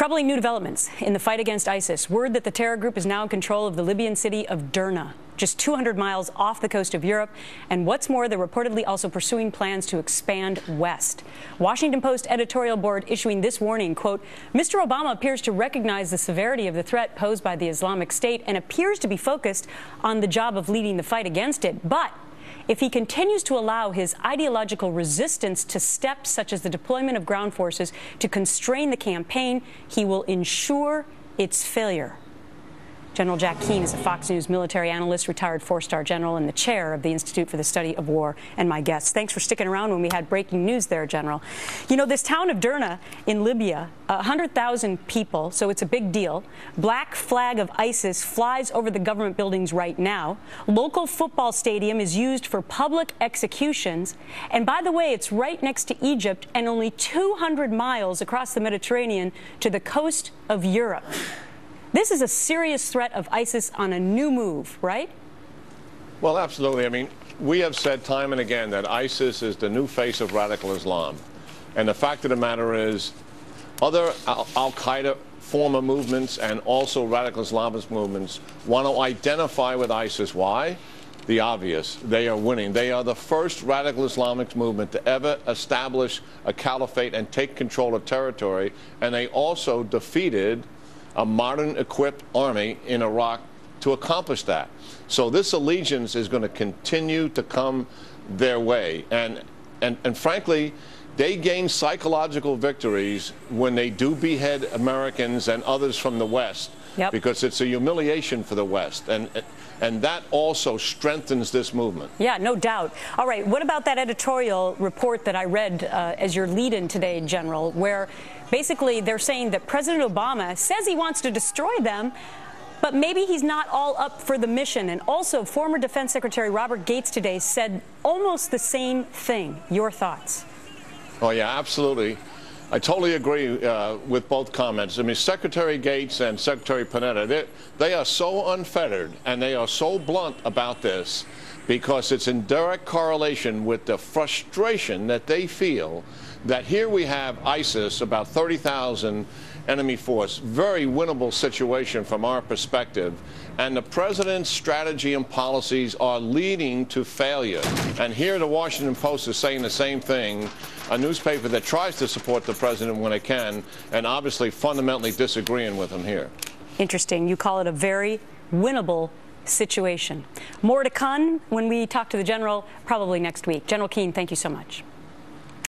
Troubling new developments in the fight against ISIS. Word that the terror group is now in control of the Libyan city of Derna, just 200 miles off the coast of Europe. And what's more, they're reportedly also pursuing plans to expand west. Washington Post editorial board issuing this warning, quote, Mr. Obama appears to recognize the severity of the threat posed by the Islamic State and appears to be focused on the job of leading the fight against it. But if he continues to allow his ideological resistance to steps such as the deployment of ground forces to constrain the campaign, he will ensure its failure. General Jack Keane is a Fox News military analyst, retired four-star general, and the chair of the Institute for the Study of War, and my guest. Thanks for sticking around when we had breaking news there, General. You know, this town of Derna in Libya, 100,000 people, so it's a big deal. Black flag of ISIS flies over the government buildings right now. Local football stadium is used for public executions. And by the way, it's right next to Egypt and only 200 miles across the Mediterranean to the coast of Europe. This is a serious threat of ISIS on a new move, right? Well, absolutely. I mean, we have said time and again that ISIS is the new face of radical Islam. And the fact of the matter is, other al-Qaeda former movements and also radical Islamist movements want to identify with ISIS. Why? The obvious. They are winning. They are the first radical Islamic movement to ever establish a caliphate and take control of territory. And they also defeated a modern equipped army in Iraq to accomplish that. So this allegiance is going to continue to come their way. And frankly, they gain psychological victories when they do behead Americans and others from the West, because it's a humiliation for the West. And that also strengthens this movement. Yeah, no doubt. All right, what about that editorial report that I read as your lead-in today, General, where basically they're saying that President Obama says he wants to destroy them, but maybe he's not all up for the mission. And also, former Defense Secretary Robert Gates today said almost the same thing. Your thoughts? Oh, yeah, absolutely. I totally agree with both comments. I mean, Secretary Gates and Secretary Panetta, they are so unfettered and they are so blunt about this because it's in direct correlation with the frustration that they feel that here we have ISIS, about 30,000 enemy force, very winnable situation from our perspective, and the president's strategy and policies are leading to failure. And here the Washington Post is saying the same thing, a newspaper that tries to support the president when it can, and obviously fundamentally disagreeing with him here. Interesting. You call it a very winnable situation. More to come when we talk to the general, probably next week. General Keane, thank you so much.